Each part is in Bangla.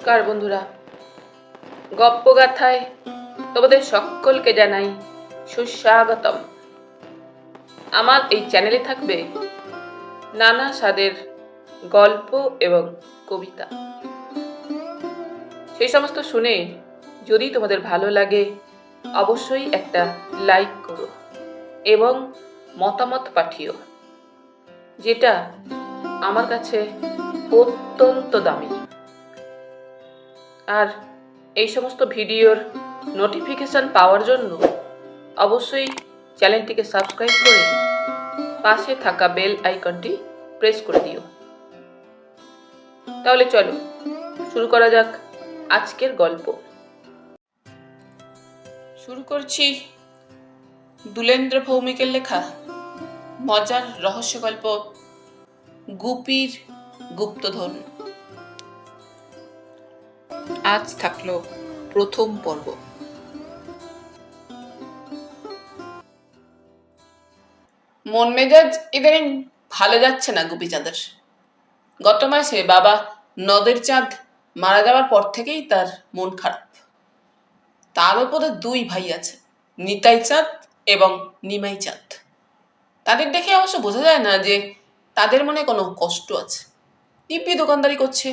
নমস্কার বন্ধুরা, গপ্পগাথায় তোমাদের সকলকে জানাই সুস্বাগতম। আমার এই চ্যানেলে থাকবে নানা স্বাদের গল্প এবং কবিতা। সেই সমস্ত শুনে যদি তোমাদের ভালো লাগে অবশ্যই একটা লাইক করো এবং মতামত পাঠিও, যেটা আমার কাছে অত্যন্ত দামি। আর এই সমস্ত ভিডিওর নোটিফিকেশন পাওয়ার জন্য অবশ্যই চ্যানেলটিকে সাবস্ক্রাইব করে পাশে থাকা বেল আইকনটি প্রেস করে দিও। তাহলে চলো শুরু করা যাক আজকের গল্প। শুরু করছি দুলেন্দ্র ভৌমিকের লেখা মজার রহস্য গল্প গুপির গুপ্তধন। আজ থাকলো প্রথম পর্ব। মন মেজাজ ইদানিং ভালো যাচ্ছে না গুপিচাঁদের। গত মাসে বাবা নদের চাঁদ মারা যাওয়ার পর থেকেই তার মন খারাপ। তার উপরে দুই ভাই আছে, নিতাই চাঁদ এবং নিমাই চাঁদ। তাদের দেখে অবশ্য বোঝা যায় না যে তাদের মনে কোনো কষ্ট আছে। দিব্যি দোকানদারি করছে,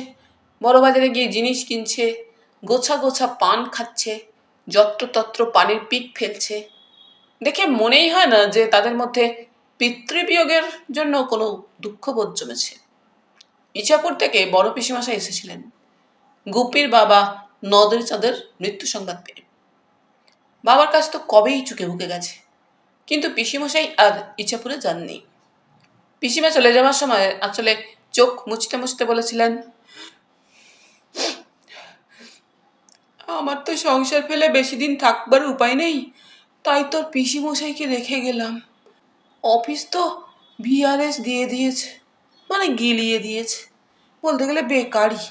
বড় বাজারে গিয়ে জিনিস কিনছে, গোছা গোছা পান খাচ্ছে, যত্রতত্র পানির পিক ফেলছে। দেখে মনেই হয় না যে তাদের মধ্যে পিতৃবিয়োগের জন্য কোনো দুঃখবোধ জমেছে। ইছাপুর থেকে বড় পিসিমশাই এসেছিলেন গুপির বাবা নদের চাঁদের মৃত্যু সংবাদ পেয়ে। বাবার কাছ তো কবেই চুকে বুকে গেছে, কিন্তু পিসিমশাই আর ইছাপুরে যাননি। পিসিমা চলে যাওয়ার সময় আসলে চোখ মুছতে মুছতে বলেছিলেন, আমার তো সংসার ফেলে বেশি দিন থাকবার উপায় নেই, তাই তোর পিসিমশাইকে রেখে গেলাম। অফিস তো ভিআরএস দিয়ে দিয়েছে, মানে গিলিয়ে দিয়েছে, বলতে গেলে বেকারই।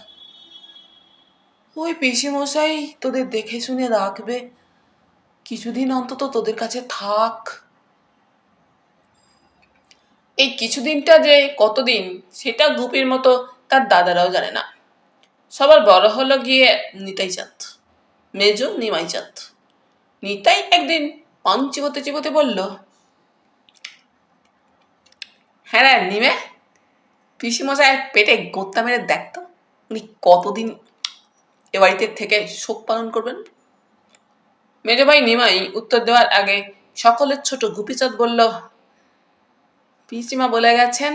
ওই পিসিমশাই তোদের দেখে শুনে রাখবে, কিছুদিন অন্তত তোদের কাছে থাক। এই কিছুদিনটা যে কতদিন সেটা গুপির মতো তার দাদারাও জানে না। সবার বড় হলো গিয়ে নিতাই চাঁদ, মেজো নিমাই চাঁদ। নিতাই একদিন পান চিবোতে চিবোতে বলল, হ্যাঁ রে নিমে, পিসিমশাই পেটে গোত্তা মেরে দেখতো উনি কতদিন এ বাড়িতে থেকে শোক পালন করবেন। মেজো ভাই নিমাই উত্তর দেওয়ার আগে সকলের ছোট গুপিচাঁদ বলল, পিসিমা বলে গেছেন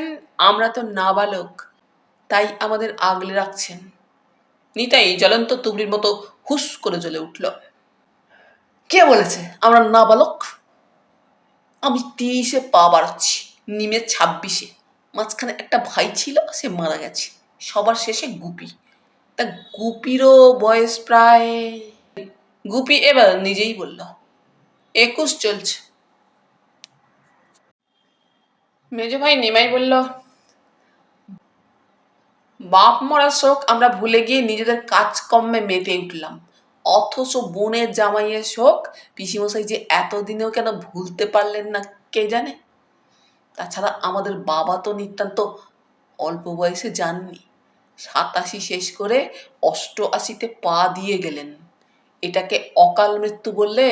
আমরা তো নাবালক, তাই আমাদের আগলে রাখছেন। নিতাই জ্বলন্ত তুবড়ির মতো হুস করে জ্বলে উঠল। কে বলেছে আমরা নাবালক? আমি 23-এ পা বাড়াচ্ছি, নিমে 26-এ। মাঝখানে একটা ভাই ছিল, সে মারা গেছে। সবার শেষে গুপি, তা গুপিরও বয়স প্রায়। গুপি এবার নিজেই বলল, 21 চলছে। মেজো ভাই নিমাই বলল, বাপ মরার শোক আমরা ভুলে গিয়ে নিজেদের কাজকর্মে মেতে উঠলাম, অথচ বোনের জামাইয়ের শোক পিসিমশাই যে এতদিনেও কেন ভুলতে পারলেন না কে জানে। তাছাড়া আমাদের বাবা তো নিতান্ত অল্প বয়সে যাননি, 87 শেষ করে 88-তে পা দিয়ে গেলেন। এটাকে অকাল মৃত্যু বললে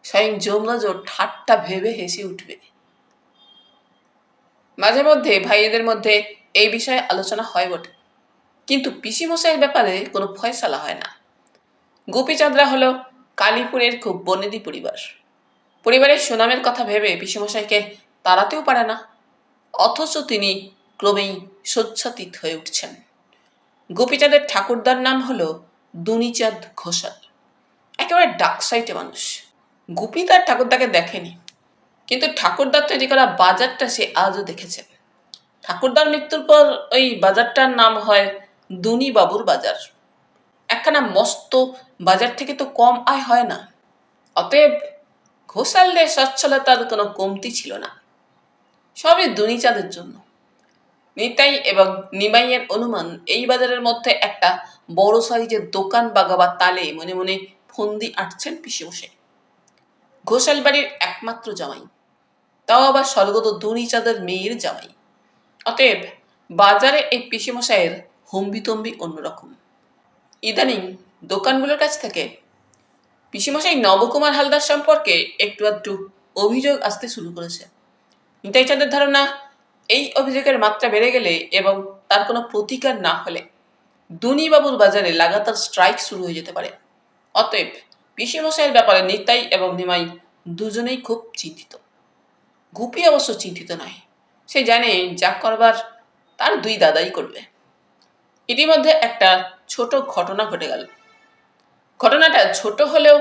স্বয়ং যমরাজ ঠাট্টা ভেবে হেসে উঠবে। মাঝে মধ্যে ভাইয়েদের মধ্যে এই বিষয়ে আলোচনা হয় বটে, কিন্তু পিসিমশাইয়ের ব্যাপারে কোনো ফয়সালা হয় না। গোপীচাঁদরা হলো কালীপুরের খুব বনেদি পরিবার। পরিবারের সুনামের কথা ভেবে পিসিমশাইকে তাড়াতেও পারে না, অথচ তিনি ক্রমেই শয্যাতীত হয়ে উঠছেন। গোপীচাঁদের ঠাকুরদার নাম হলো দুনিচাঁদ ঘোষাল, একেবারে ডাক সাইটে মানুষ। গুপি তার ঠাকুরদাকে দেখেনি, কিন্তু ঠাকুরদার তৈরি করা বাজারটা সে আজও দেখেছে। ঠাকুরদার মৃত্যুর পর ওই বাজারটার নাম হয় দুনি বাবুর বাজার। একখানা মস্ত বাজার থেকে তো কম আয় হয় না। অতএব ঘোষালদের সচ্ছলতার কোনো কমতি ছিল না, সবই দুনিচাঁদের জন্য। নিতাই এবং নিমাইয়ের অনুমান এই বাজারের মধ্যে একটা বড় সাইজের দোকান বাগাবার তালে মনে মনে ফন্দি আঁটছেন পিসিমশাই। ঘোষাল বাড়ির একমাত্র জামাই, তাও আবার স্বর্গত দুনিচাঁদের মেয়ের জামাই। অতএব বাজারে এই পিসিমশাইয়ের হম্বিতম্বি অন্যরকম। ইদানিং দোকানগুলোর কাছ থেকে পিসিমশাই নবকুমার হালদার সম্পর্কে একটু একটু অভিযোগ আসতে শুরু করেছে। নিতাই চাঁদের ধারণা, এই অভিযোগের মাত্রা বেড়ে গেলে এবং তার কোনো প্রতিকার না হলে দুনিবাবুর বাজারে লাগাতার স্ট্রাইক শুরু হয়ে যেতে পারে। অতএব পিসিমশাইয়ের ব্যাপারে নিতাই এবং নিমাই দুজনেই খুব চিন্তিত। গুপি অবশ্য চিন্তিত নয়, সে জানে যা করবার তার দুই দাদাই করবে। ইতিমধ্যে একটা ছোট ঘটনা ঘটে গেল। ঘটনাটা ছোট হলেও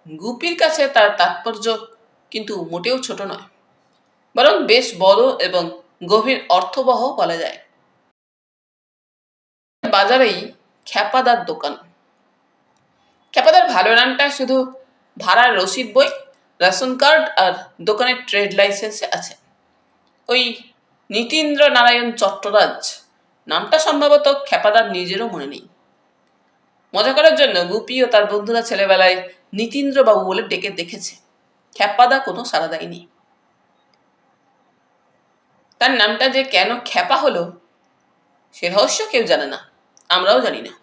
গুপির কাছে তার তাৎপর্য কিন্তু মোটেও ছোট নয়, বরং বেশ বড় এবং গভীর অর্থবহ বলা যায়। বাজারেই খ্যাপাদার দোকান। খ্যাপাদার ভালো নামটা শুধু ভাড়ার রসিদ বই, রেশন কার্ড আর দোকানের ট্রেড লাইসেন্সে আছে। ওই নীতীন্দ্র নারায়ণ চট্টরাজ নামটা সম্ভবত খ্যাপাদার নিজেরও মনে নেই। মজা করার জন্য গুপি ও তার বন্ধুরা ছেলেবেলায় নীতীন্দ্র বাবু বলে ডেকে দেখেছে। খ্যাপাদা কোনো সাড়া দেয়নি। তার নামটা যে কেন খ্যাপা হলো সে রহস্য কেউ জানে না, আমরাও জানি না।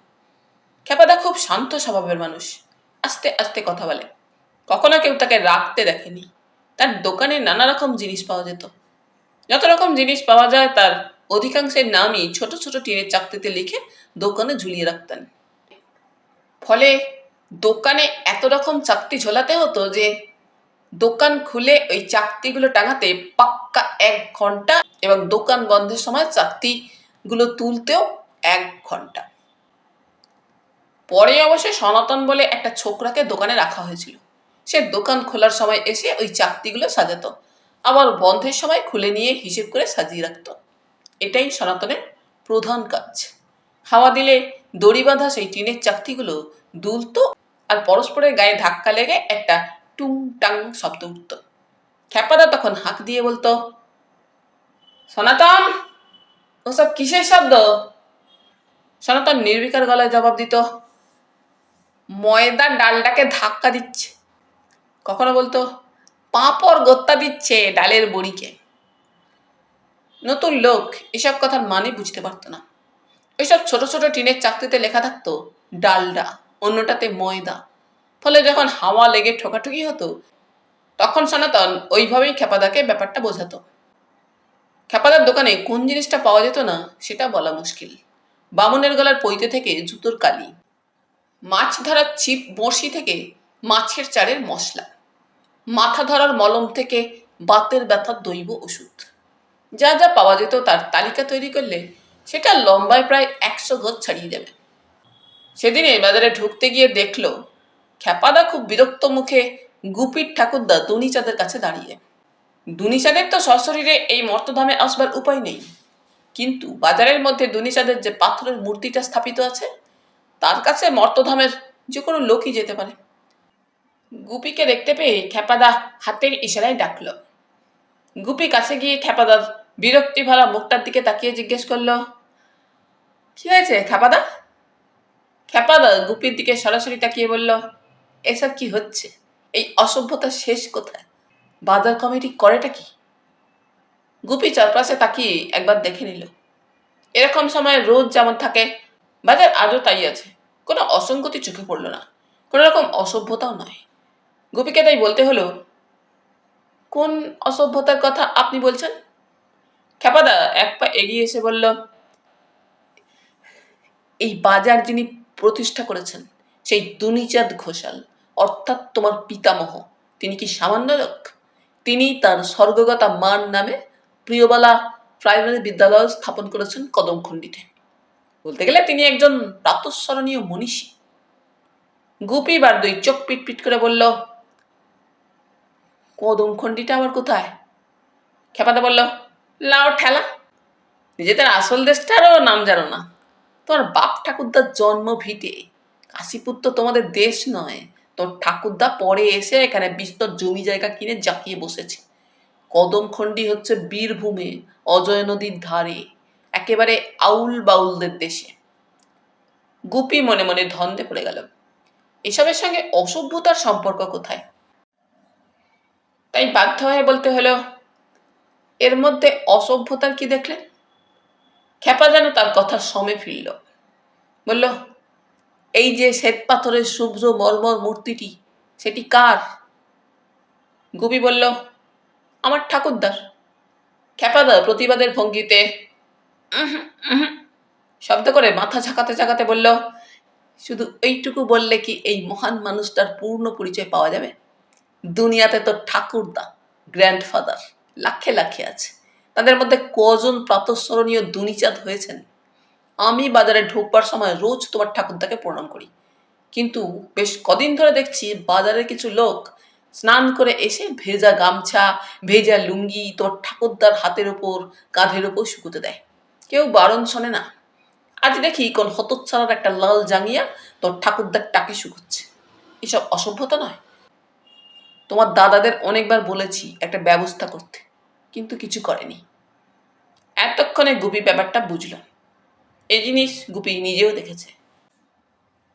খ্যাপাদা খুব শান্ত স্বভাবের মানুষ, আস্তে আস্তে কথা বলে। কখনো কেউ তাকে রাখতে দেখেনি। তার দোকানে নানা রকম জিনিস পাওয়া যেত। যত রকম জিনিস পাওয়া যায় তার অধিকাংশের নামই ছোট ছোট টিনের চাকতিতে লিখে দোকানে ঝুলিয়ে রাখতেন। ফলে দোকানে এত রকম চাকতি ঝোলাতে হতো যে দোকান খুলে ওই চাকতিগুলো টাঙাতে পাক্কা 1 ঘন্টা এবং দোকান বন্ধের সময় চাকতিগুলো তুলতেও 1 ঘন্টা। পরে অবশ্য সনাতন বলে একটা ছোকরাকে দোকানে রাখা হয়েছিল। সে দোকান খোলার সময় এসে ওই চাকতিগুলো সাজাতো, আবার বন্ধের সময় খুলে নিয়ে হিসেব করে সাজিয়ে রাখত। এটাই সনাতনের প্রধান কাজ। হাওয়া দিলে দড়ি বাঁধা সেই টিনের চাকতিগুলো দুলত আর পরস্পরের গায়ে ধাক্কা লেগে একটা টুং টাং শব্দ উঠত। খ্যাপাদা তখন হাঁক দিয়ে বলতো, সনাতন, ওসব কিসের শব্দ? সনাতন নির্বিকার গলায় জবাব দিত, ময়দা ডালটাকে ধাক্কা দিচ্ছে। কখনো বলতো, পাঁপড় গত্তা দিচ্ছে ডালের বড়িকে। নতুন লোক এসব কথার মানে বুঝতে পারতো না। ওইসব ছোট ছোট টিনের চাকতিতে লেখা থাকতো ডালডা, অন্যটাতে ময়দা। ফলে যখন হাওয়া লেগে ঠোকাঠুকি হতো তখন সনাতন ওইভাবেই খ্যাপাদাকে ব্যাপারটা বোঝাতো। খ্যাপাদার দোকানে কোন জিনিসটা পাওয়া যেত না সেটা বলা মুশকিল। বামুনের গলার পৈতে থেকে জুতোর কালি, মাছ ধরার ছিপ বড়শি থেকে মাছের চারের মশলা, মাথা ধরার মলম থেকে বাতের ব্যথার দৈব ওষুধ। যা যা পাওয়া যেত তার তালিকা তৈরি করলে সেটা লম্বায় প্রায় 100 গজ ছাড়িয়ে যাবে। সেদিনে বাজারে ঢুকতে গিয়ে দেখলো খ্যাপাদা খুব বিরক্ত মুখে গুপির ঠাকুরদা দুনিচাঁদের কাছে দাঁড়িয়ে। দুনিচাঁদের তো সশরীরে এই মর্তধামে আসবার উপায় নেই, কিন্তু বাজারের মধ্যে দুনিচাঁদের যে পাথরের মূর্তিটা স্থাপিত আছে তার কাছে মর্তধামের যে কোনো লোকই যেতে পারে। গুপিকে দেখতে পেয়ে খ্যাপাদা হাতের ইশারায় ডাকল। গুপি কাছে গিয়ে খ্যাপাদার বিরক্তি ভরা মুখটার দিকে তাকিয়ে জিজ্ঞেস করলো, কি হয়েছে খ্যাপাদা? খ্যাপাদা গুপির দিকে সরাসরি তাকিয়ে বলল, এসব কি হচ্ছে? এই অসভ্যতার শেষ কোথায়? বাজার কমিটি করেটা কি? গুপি চারপাশে তাকিয়ে একবার দেখে নিল। এরকম সময় রোজ যেমন থাকে বাজার আজও তাই আছে। কোনো অসঙ্গতি চোখে পড়ল না, কোনো রকম অসভ্যতাও নয়। গুপিকে তাই বলতে হলো, কোন অসভ্যতার কথা আপনি বলছেন? খ্যাপাদা এক পা এগিয়ে এসে বলল, এই বাজার যিনি প্রতিষ্ঠা করেছেন সেই দুনিচাঁদ ঘোষাল, অর্থাৎ তোমার পিতামহ, তিনি কি সামান্য লোক? তিনি তার স্বর্গগতা মার নামে প্রিয়বালা প্রাইমারি বিদ্যালয় স্থাপন করেছেন কদমখণ্ডিতে। বলতে গেলে তিনি একজন প্রাতঃস্মরণীয় মনীষী। গুপি বার দুই চোখ পিটপিট করে বলল, কদমখণ্ডিটা আবার কোথায়? খ্যাপাদা বলল, লাও ঠেলা, নিজেদের আসল দেশটারও নাম জানো না। তোমার বাপ ঠাকুরদার জন্ম ভিটে কাশীপুর তো তোমাদের দেশ নয়। তোর ঠাকুরদা পরে এসে এখানে বিস্তর জমি জায়গা কিনে জাকিয়ে বসেছে। কদমখণ্ডি হচ্ছে বীরভূমে অজয় নদীর ধারে, একেবারে আউল বাউলদের দেশে। গুপি মনে মনে ধন্দে পড়ে গেল, এসবের সঙ্গে অসভ্যতার সম্পর্ক কোথায়? তাই বাধ্য হয়ে বলতে হলো, এর মধ্যে অসভ্যতার কি দেখলেন? খ্যাপা যেন তার কথা সমে ফিরল, বলল, এই যে শ্বেত পাথরের শুভ্র মর্মর মূর্তিটি, সেটি কার? গুপি বলল, আমার ঠাকুরদার। খ্যাপাদা প্রতিবাদের ভঙ্গিতে শব্দ করে মাথা ঝাঁকাতে ঝাঁকাতে বলল, শুধু এইটুকু বললে কি এই মহান মানুষটার পূর্ণ পরিচয় পাওয়া যাবে? দুনিয়াতে তো ঠাকুরদা, গ্র্যান্ডফাদার লাখে লাখে আছে। তাদের মধ্যে কজন প্রাতঃস্মরণীয় দুনিচাঁদ হয়েছেন? আমি বাজারে ঢোকবার সময় রোজ তোমার ঠাকুরদাকে প্রণাম করি, কিন্তু বেশ কদিন ধরে দেখছি বাজারের কিছু লোক স্নান করে এসে ভেজা গামছা, ভেজা লুঙ্গি তোর ঠাকুরদার হাতের ওপর, কাঁধের ওপর শুকুতে দেয়। কেউ বারণ শোনে না। আজ দেখি কোন হতচ্ছাড়ার একটা লাল জাঙ্গিয়া তোর ঠাকুরদার টাকে শুকুচ্ছে। এসব অসভ্যতা নয়? তোমার দাদাদের অনেকবার বলেছি একটা ব্যবস্থা করতে, কিন্তু কিছু করেনি। এতক্ষণে গুপি ব্যাপারটা বুঝল। এই জিনিস গুপি নিজেও দেখেছে।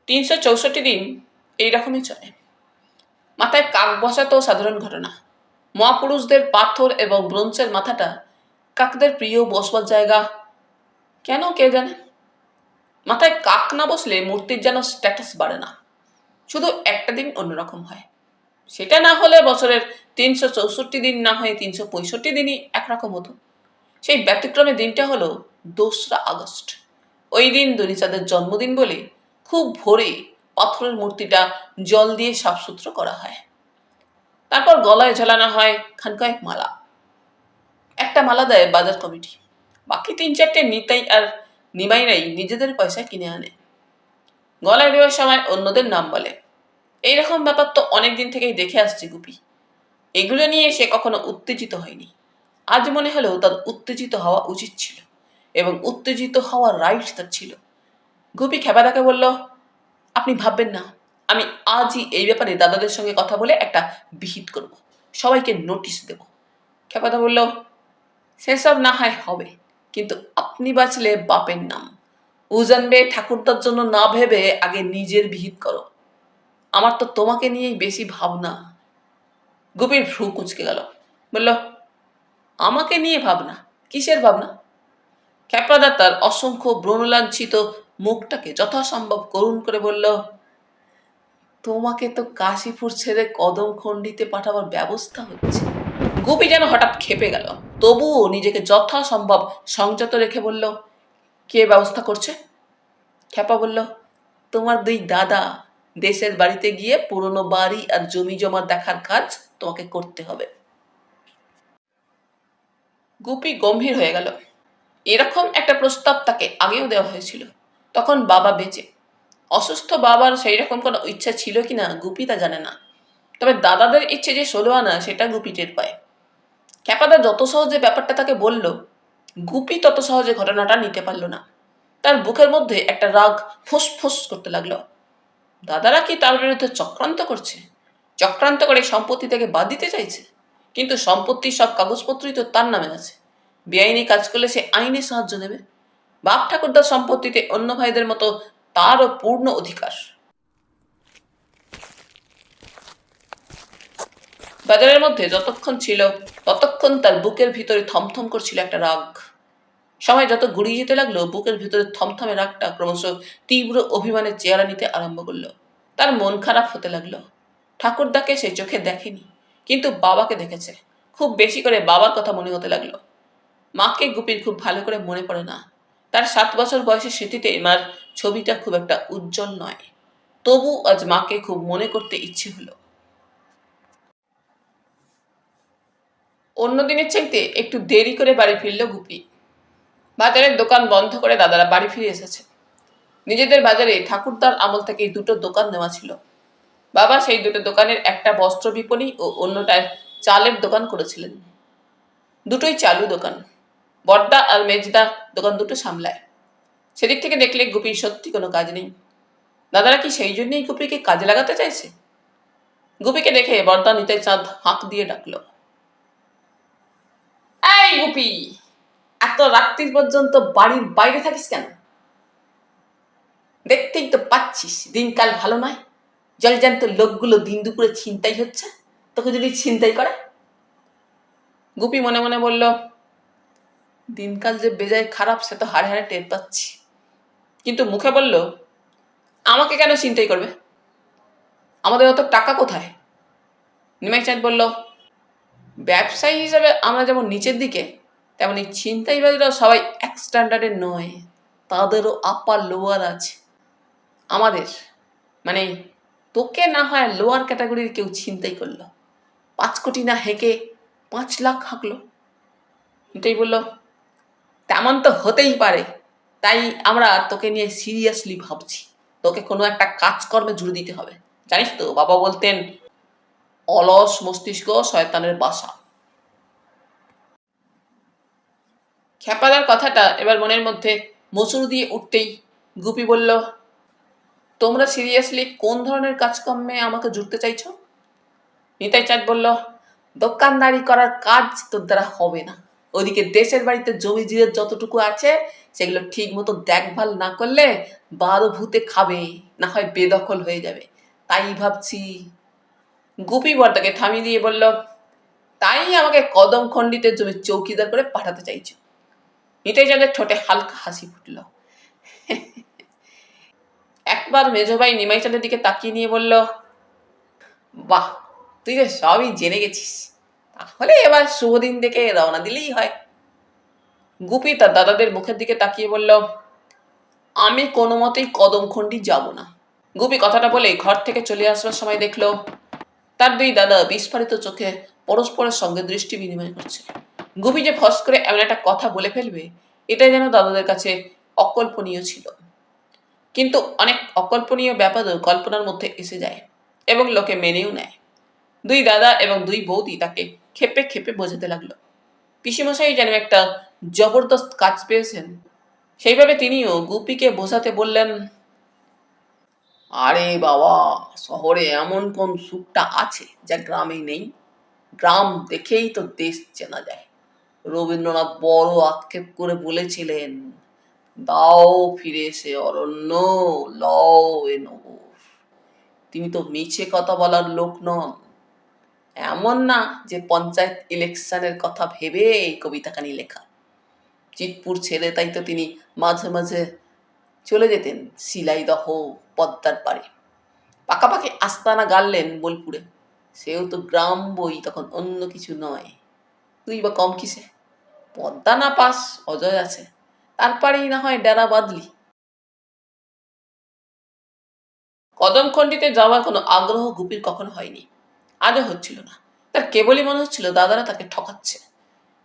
364 দিন এইরকমই চলে। মাথায় কাক বসা তো সাধারণ ঘটনা। মহাপুরুষদের পাথর এবং ব্রোঞ্জের মাথাটা কাকদের প্রিয় বসবার জায়গা। কেন কে জানে? মাথায় কাক না বসলে মূর্তির যেন স্ট্যাটাস বাড়ে না। শুধু একটা দিন অন্যরকম হয়। সেটা না হলে বছরের 364 দিন না হয়ে 365 দিনই একরকম হতো। সেই ব্যতিক্রমে দিনটা হলো 2রা আগস্ট। ওই দিন দুনিচাঁদের জন্মদিন বলে খুব ভোরে পাথরের মূর্তিটা জল দিয়ে সাফসুত্র করা হয়। তারপর গলায় ঝোলানো হয় খানকয়েক মালা। একটা মালা দেয় বাজার কমিটি, বাকি 3-4টে নিতাই আর নিমাইরাই নিজেদের পয়সায় কিনে আনে। গলায় দেওয়ার সময় অন্যদের নাম বলে। এইরকম ব্যাপার তো অনেকদিন থেকেই দেখে আসছে গুপি। এগুলো নিয়ে সে কখনো উত্তেজিত হয়নি। আজ মনে হলেও তার উত্তেজিত হওয়া উচিত ছিল, এবং উত্তেজিত হওয়ার রাইট তার ছিল। গুপি খেপাদাকে বলল, আপনি ভাববেন না, আমি আজই এই ব্যাপারে দাদাদের সঙ্গে কথা বলে একটা বিহিত করব, সবাইকে নোটিশ দেব। খেপাদা বলল, সেসব না হয় হবে, কিন্তু আপনি বাঁচলে বাপের নাম। উজানবে ঠাকুরদার জন্য না ভেবে আগে নিজের বিহিত করো। আমার তো তোমাকে নিয়েই বেশি ভাবনা। গুপির ভ্রু কুঁচকে গেল। বলল, আমাকে নিয়ে ভাবনা? কিসের ভাবনা? খেপাদা তার অসংখ্য ব্রণলাঞ্ছিত মুখটাকে যথাসম্ভব করুণ করে বলল, তোমাকে তো কাশীপুর ছেড়ে কদম খণ্ডিতে পাঠাবার ব্যবস্থা হচ্ছে। গুপি যেন হঠাৎ খেপে গেল, তবুও নিজেকে যথাসম্ভব সংযত রেখে বলল, কে ব্যবস্থা করছে? খেপা বলল, তোমার 2 দাদা। দেশের বাড়িতে গিয়ে পুরনো বাড়ি আর জমি জমা দেখার কাজ তোমাকে করতে হবে। গুপি গম্ভীর হয়ে গেল। এরকম একটা প্রস্তাব তাকে আগেও দেওয়া হয়েছিল, তখন বাবা বেঁচে। অসুস্থ বাবার সেই রকম কোনো ইচ্ছা ছিল কিনা গুপি তা জানে না, তবে দাদাদের ইচ্ছে যে 16 আনা সেটা গুপি টের পায়। ক্যাপাদা যত সহজে ব্যাপারটা তাকে বলল, গুপি তত সহজে ঘটনাটা নিতে পারল না। তার বুকের মধ্যে একটা রাগ ফুসফুস করতে লাগলো। দাদারা কি তার বিরুদ্ধে চক্রান্ত করছে? চক্রান্ত করে সম্পত্তি থেকে বাদ দিতে চাইছে? কিন্তু সম্পত্তির সব কাগজপত্রই তো তার নামে আছে। বেআইনি কাজ করলে সে আইনি সাহায্য নেবে। বাপ ঠাকুরদার সম্পত্তিতে অন্য ভাইদের মতো তারও পূর্ণ অধিকার। বাজারের মধ্যে যতক্ষণ ছিল ততক্ষণ তার বুকের ভিতরে থমথম করছিল একটা রাগ। সময় যত গড়িয়ে যেতে লাগলো, বুকের ভিতরে থমথমে রাগটা ক্রমশ তীব্র অভিমানের চেহারা নিতে আরম্ভ করলো। তার মন খারাপ হতে লাগলো। ঠাকুরদাকে সে চোখে দেখেনি, কিন্তু বাবাকে দেখেছে। খুব বেশি করে বাবার কথা মনে হতে লাগলো। মাকে গুপির খুব ভালো করে মনে পড়ে না। তার 7 বছর বয়সের স্মৃতিতে মার ছবিটা খুব একটা উজ্জ্বল নয়। তবু আজ মাকে খুব মনে করতে ইচ্ছে হলো। অন্য দিনের চাইতে একটু দেরি করে বাড়ি ফিরল গুপি। বাজারের দোকান বন্ধ করে দাদারা বাড়ি ফিরে এসেছে। নিজেদের বাজারে ঠাকুরদার আমল থেকে 2টো দোকান নেওয়া ছিল। বাবা সেই 2টো দোকানের একটা বস্ত্র বিপণী ও অন্যটায় চালের দোকান করেছিলেন। দুটোই চালু দোকান। বড়দা আর মেজদা দোকান দুটো সামলায়। সেদিক থেকে দেখলে গুপির সত্যি কোনো কাজ নেই। দাদারা কি সেই জন্যই গুপিকে কাজে লাগাতে চাইছে? গুপিকে দেখে বড়দা নিতাই চাঁদ হাঁক দিয়ে ডাকলো, এই গুপি, এত রাত্রি পর্যন্ত বাড়ির বাইরে থাকিস কেন? দেখতেই তো পাচ্ছিস দিনকাল ভালো নয়। জলজান্ত লোকগুলো দিন দুপুরে ছিনতাই হচ্ছে, তোকে যদি ছিনতাই করে। গুপি মনে মনে বলল, দিনকাল যে বেজায় খারাপ সে তো হাড়ে হাড়ে টের পাচ্ছি। কিন্তু মুখে বলল, আমাকে কেন চিন্তাই করবে? আমাদের অত টাকা কোথায়? নিমাই চাঁদ বলল, ব্যবসায়ী হিসাবে আমরা যেমন নিচের দিকে, তেমনি ছিনতাইবাজরাও সবাই এক স্ট্যান্ডার্ডের নয়, তাদেরও আপার লোয়ার আছে। আমাদের মানে তোকে না হয় লোয়ার ক্যাটাগরির কেউ ছিনতাই করলো, 5 কোটি না হেঁকে 5 লাখ হাঁকলো। এটাই বলল, তেমন তো হতেই পারে, তাই আমরা তোকে নিয়ে সিরিয়াসলি ভাবছি। তোকে কোনো একটা কাজকর্মে জুড়ে দিতে হবে। জানিস তো বাবা বলতেন, অলস মস্তিষ্ক শয়তানের বাসা। খ্যাপাদার কথাটা এবার মনের মধ্যে মসুর দিয়ে উঠতেই গুপি বলল, তোমরা সিরিয়াসলি কোন ধরনের কাজকর্মে আমাকে জুড়তে চাইছো? নিতাই চাঁদ বলল, দোকানদারি করার কাজ তোর দ্বারা হবে না। ওদিকে দেশের বাড়িতে জমি জিরে যতটুকু আছে সেগুলো ঠিক মতো দেখভাল না করলে 12 ভূতে খাবে, না হয় বেদখল হয়ে যাবে। তাই ভাবছি। গুপি বর্দাকে থামিয়ে দিয়ে বলল, তাই আমাকে কদম খণ্ডিতের জমি চৌকিদার করে পাঠাতে চাইছো? নিতাই চাঁদের ঠোঁটে হালকা হাসি ফুটল। একবার মেজভাই নিমাই চাঁদের দিকে তাকিয়ে নিয়ে বলল, বাহ, তুই তো সবই জেনে গেছিস। তাহলে এবার শুভ দিন দেখে রওনা দিলেই হয়। গুপি তার দাদাদের মুখের দিকে তাকিয়ে বলল, আমি কোনো মতেই কদমখণ্ডি যাব না। গুপি কথাটা বলে ঘর থেকে চলে আসবার সময় দেখল তার দুই দাদা বিস্ফারিত চোখে পরস্পরের সঙ্গে দৃষ্টি বিনিময় করছে। গুপি যে ফস করে এমন একটা কথা বলে ফেলবে, এটাই যেন দাদাদের কাছে অকল্পনীয় ছিল। কিন্তু অনেক অকল্পনীয় ব্যাপারও কল্পনার মধ্যে এসে যায় এবং লোকে মেনেও নেয়। দুই দাদা এবং দুই বৌদি তাকে খেপে খেপে বোঝাতে লাগলো। পিসিমশাই যেন একটা জবরদস্ত কাজ পেয়েছেন, সেইভাবে তিনিও গুপিকে বোঝাতে বললেন, আরে বাবা, শহরে এমন কোন সুখটা আছে যা গ্রামে নেই? গ্রাম দেখেই তো দেশ চেনা যায়। রবীন্দ্রনাথ বড় আক্ষেপ করে বলেছিলেন, দাও ফিরে এসে অরণ্য, লও এ নগর। তিনি তো মিছে কথা বলার লোক নন। এমন না যে পঞ্চায়েত ইলেকশনের কথা ভেবে এই কবিতাখানি লেখা। চিতপুর ছেড়ে তাই তো তিনি মাঝে মাঝে চলে যেতেন শিলাইদহ, পদ্মার পাড়ে। পাকাপাকি আস্তানা গাড়লেন বোলপুরে। সেও তো গ্রাম বই, তখন অন্য কিছু নয়। তুই বা কম কিসে? পদ্মা না পাস, অজয় আছে, তারপরেই না হয় ডেরা বাঁধলি। কদমখণ্ডিতে যাওয়ার কোনো আগ্রহ গুপির কখনো হয়নি, আজও হচ্ছিল না। তার কেবলই মনে হচ্ছিল দাদারা তাকে ঠকাচ্ছে।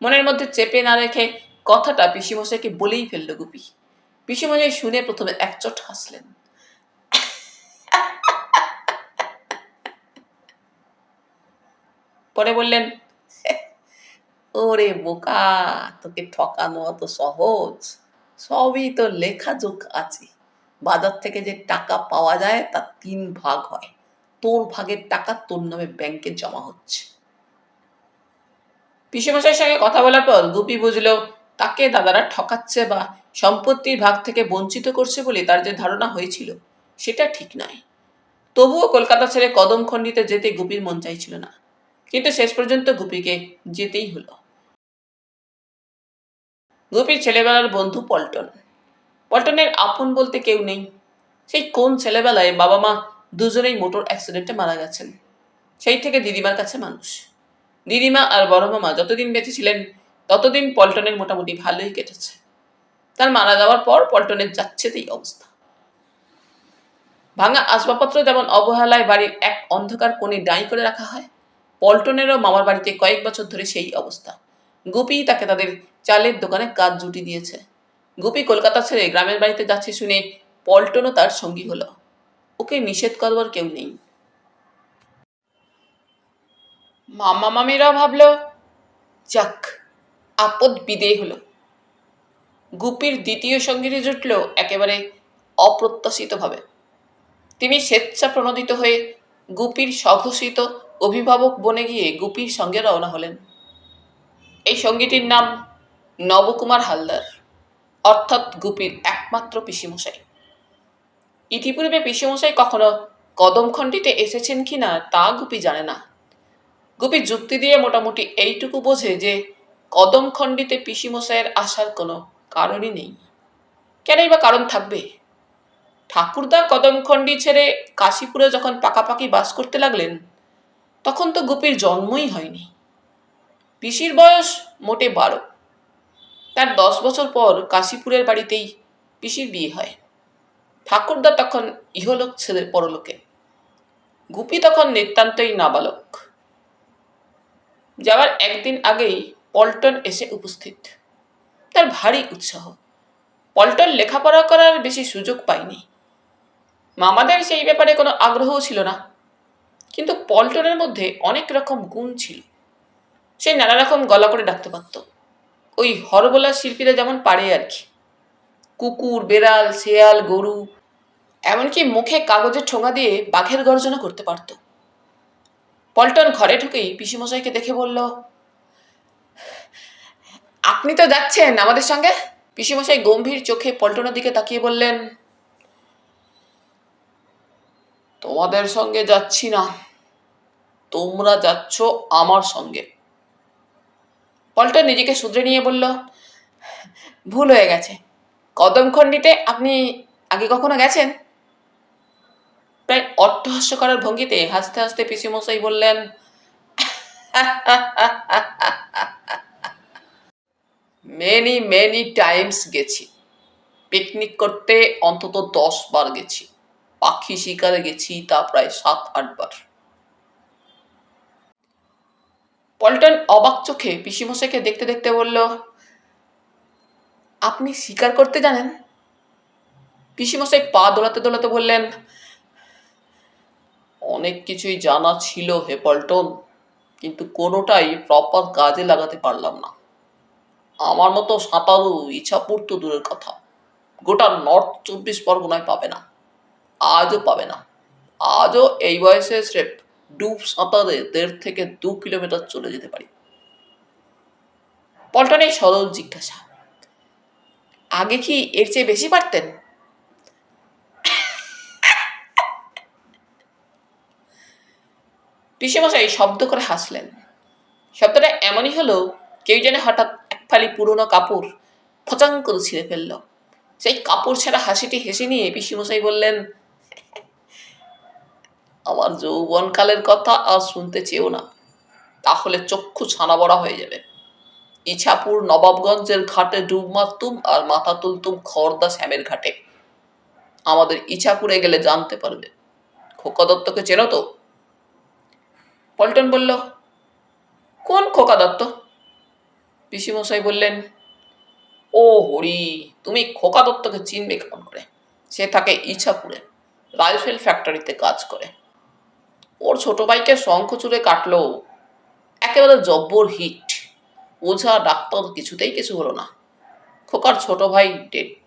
মনের মধ্যে চেপে না রেখে কথাটা পিসিমশাইকে বলেই ফেলল গুপি। পিসিমশাই শুনে প্রথমে একচোট হাসলেন, পরে বললেন, ওরে বোকা, তোকে ঠকানো অত সহজ? সবই তো লেখাজোখ আছে। বাজার থেকে যে টাকা পাওয়া যায় তার 3 ভাগ হয়। তোর ভাগের টাকা তোর নামে ব্যাংকে জমা হচ্ছে। পিসেমশাইয়ের সঙ্গে কথা বলার পর গুপি বুঝলো তাকে দাদারা ঠকাচ্ছে বা সম্পত্তির ভাগ থেকে বঞ্চিত করছে বলে তার যে ধারণা হয়েছিল সেটা ঠিক নয়। তবুও কলকাতা ছেড়ে কদমখণ্ডিতে যেতে গুপির মন চাইছিল না, কিন্তু শেষ পর্যন্ত গুপিকে যেতেই হলো। গুপির ছেলেবেলার বন্ধু পল্টন। পল্টনের আপন বলতে কেউ নেই। সেই কোন ছেলেবেলায় বাবা মা দুজনেই মোটর অ্যাক্সিডেন্টে মারা গেছেন। সেই থেকে দিদিমার কাছে মানুষ। দিদিমা আর বড় মামা যতদিন বেঁচে ছিলেন ততদিন পল্টনের মোটামুটি ভালোই কেটেছে। তার মারা যাওয়ার পর পল্টনের যাচ্ছেতেই অবস্থা। ভাঙা আসবাবপত্র যেমন অবহেলায় বাড়ির এক অন্ধকার কোণে ডাঁই করে রাখা হয়, পল্টনেরও মামার বাড়িতে কয়েক বছর ধরে সেই অবস্থা। গুপি তাকে তাদের চালের দোকানে কাজ জুটি দিয়েছে। গুপি কলকাতা ছেড়ে গ্রামের বাড়িতে যাচ্ছে শুনে পল্টনও তার সঙ্গী হলো। ওকে নিষেধ করবার কেউ নেই। মামা মামিরা ভাবল, যাক, আপদ বিদেয় হলো। গুপির দ্বিতীয় সঙ্গীটি জুটল একেবারে অপ্রত্যাশিতভাবে। তিনি স্বেচ্ছা প্রণোদিত হয়ে গুপির স্বঘোষিত অভিভাবক বনে গিয়ে গুপির সঙ্গে রওনা হলেন। এই সঙ্গীটির নাম নবকুমার হালদার, অর্থাৎ গুপির একমাত্র পিসিমশাই। ইতিপূর্বে পিসিমশাই কখনো কদমখণ্ডিতে এসেছেন কিনা তা গুপি জানে না। গুপি যুক্তি দিয়ে মোটামুটি এইটুকু বোঝে যে কদমখণ্ডিতে পিসিমশাইয়ের আসার কোনো কারণই নেই। কেনই বা কারণ থাকবে? ঠাকুরদা কদমখণ্ডী ছেড়ে কাশীপুরে যখন পাকাপাকি বাস করতে লাগলেন, তখন তো গুপির জন্মই হয়নি। পিসির বয়স মোটে 12। তার 10 বছর পর কাশীপুরের বাড়িতেই পিসির বিয়ে হয়। ঠাকুরদা তখন ইহলোক ছেড়ে পরলোকে। গুপি তখন নিতান্তই নাবালক। যাওয়ার একদিন আগেই পল্টন এসে উপস্থিত। তার ভারী উৎসাহ। পল্টন লেখাপড়া করার বেশি সুযোগ পায়নি। মামাদের সেই ব্যাপারে কোনো আগ্রহও ছিল না, কিন্তু পল্টনের মধ্যে অনেক রকম গুণ ছিল। সে নানা রকম গলা করে ডাকতে পারত, ওই হরবোলা শিল্পীরা যেমন পারে আর কি। কুকুর, বেড়াল, শেয়াল, গরু, এমনকি মুখে কাগজের ঠোঙা দিয়ে বাঘের গর্জনা করতে পারত। পল্টন ঘরে ঢুকেই পিসিমশাইকে দেখে বলল, আপনি তো যাচ্ছেন আমাদের সঙ্গে? পিসিমশাই গম্ভীর চোখে পল্টনের দিকে তাকিয়ে বললেন, তোমাদের সঙ্গে যাচ্ছি না, তোমরা যাচ্ছ আমার সঙ্গে। পল্টন নিজেকে শুধরে নিয়ে বলল, ভুল হয়ে গেছে। কদমখণ্ডিতে আপনি আগে কখনো গেছেন? প্রায় অট্টহাস্য করার ভঙ্গিতে হাসতে হাসতে পিসিমশাই বললেন, মেনি মেনি টাইমস গেছি। পিকনিক করতে অন্তত 10 বার গেছি। পাখি শিকারে গেছি তা প্রায় 7-8 বার। পল্টন অবাক চোখে পিসিমশাইকে দেখতে দেখতে বলল, আপনি শিকার করতে জানেন? পিসিমশাই পা দোলাতে দোলাতে বললেন, অনেক কিছুই জানা ছিল হে পল্টন, কিন্তু কোনোটাই প্রপার কাজে লাগাতে পারলাম না। আমার মতো সাঁতারু ইছাপুর তো দূরের কথা, গোটা নর্থ 24 পরগনায় পাবে না, আজও পাবে না। আজও এই বয়সে স্রেফ ডুব সাঁতারে 1.5 থেকে 2 কিলোমিটার চলে যেতে পারি। পল্টনের সরল জিজ্ঞাসা, আগে কি এর চেয়ে বেশি পারতেন? পিসেমশাই শব্দ করে হাসলেন। শব্দটা এমনই হলো, কেউ যেন হঠাৎ এক ফালি পুরনো কাপড় ফচাং করে ছিঁড়ে ফেলল। সেই কাপড় ছেঁড়া হাসিটি হেসে নিয়ে পিসিমশাই বললেন, আমার যৌবনকালের কথা আর শুনতে চেয়েও না, তাহলে চক্ষু ছানা বড়া হয়ে যাবে। ইছাপুর নবাবগঞ্জের ঘাটে ডুব মারতুম আর মাথা তুলতুম খড়দা শ্যামের ঘাটে। আমাদের ইছাপুরে গেলে জানতে পারবে। খোকা দত্তকে চেনো তো? পল্টন বলল, কোন খোকা দত্ত? পিসিমশাই বললেন, ও হরি, তুমি খোকা দত্তকে চিনবে কেমন করে? সে থাকে ইছাপুরে, রাইফেল ফ্যাক্টরিতে কাজ করে। ওর ছোট ভাইকে শঙ্খচূড়ে কাটলো, একেবারে জব্বর হিট। ওঝা ডাক্তার কিছুতেই কিছু হলো না। খোকার ছোট ভাই ডেড।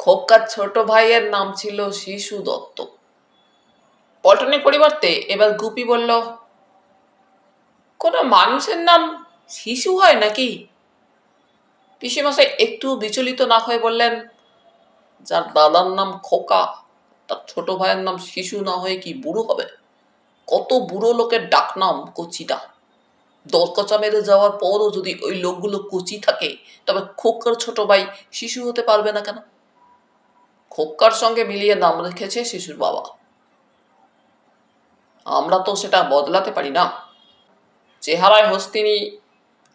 খোকার ছোট ভাইয়ের নাম ছিল শিশু দত্ত। পল্টনের পরিবর্তে এবার গুপি বলল, কোন মানুষের নাম শিশু হয় নাকি? পিসিমশাই একটু বিচলিত না হয়ে বললেন, যার দাদার নাম খোকা, তার ছোট ভাইয়ের নাম শিশু না হয়ে কি বুড়ো হবে? কত বুড়ো লোকের ডাকনাম কচিটা। দরকচা মেরে যাওয়ার পরও যদি ওই লোকগুলো কচি থাকে, তবে খোকার ছোট ভাই শিশু হতে পারবে না কেন? খোকার সঙ্গে মিলিয়ে নাম রেখেছে শিশুর বাবা। আমরা তো সেটা বদলাতে পারি না। চেহারায় হস্তিনী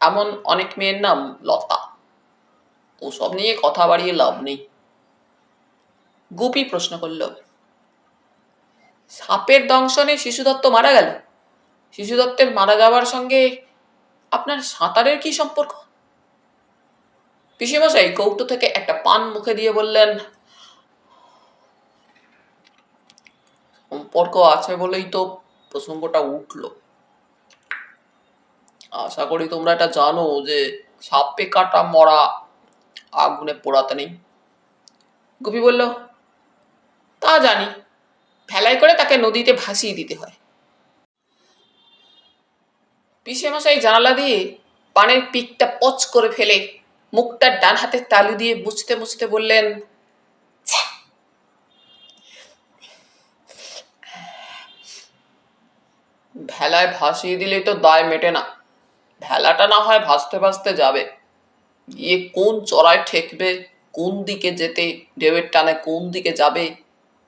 এমন অনেক মেয়ের নাম লতা। ওসব নিয়ে কথা বাড়িয়ে লাভ নেই। গুপি প্রশ্ন করল, সাপের দংশনে শিশু দত্ত মারা গেল? শিশু দত্তের মারা যাওয়ার সঙ্গে আপনার সাঁতারের কি সম্পর্ক? পিসিমশাই কৌটো থেকে একটা পান মুখে দিয়ে বললেন, সম্পর্ক আছে বলেই তো প্রসঙ্গটা উঠল। আশা করি তোমরা এটা জানো যে সাপে কাটা মরা আগুনে পোড়াতে নেই। গুপি বলল, তা জানি, ভেলায় করে তাকে নদীতে ভাসিয়ে দিতে হয়। পিসেমশাই জানালা দিয়ে পানের পিকটা পচ করে ফেলে মুখটার ডান হাতের তালু দিয়ে মুছতে মুছতে বললেন, ভেলায় ভাসিয়ে দিলেই তো দায় মেটে না। ভেলাটা না হয় ভাসতে ভাসতে যাবে, গিয়ে কোন চড়ায় ঠেকবে কোন দিকে যেতে, ঢেউয়ের টানে কোন দিকে যাবে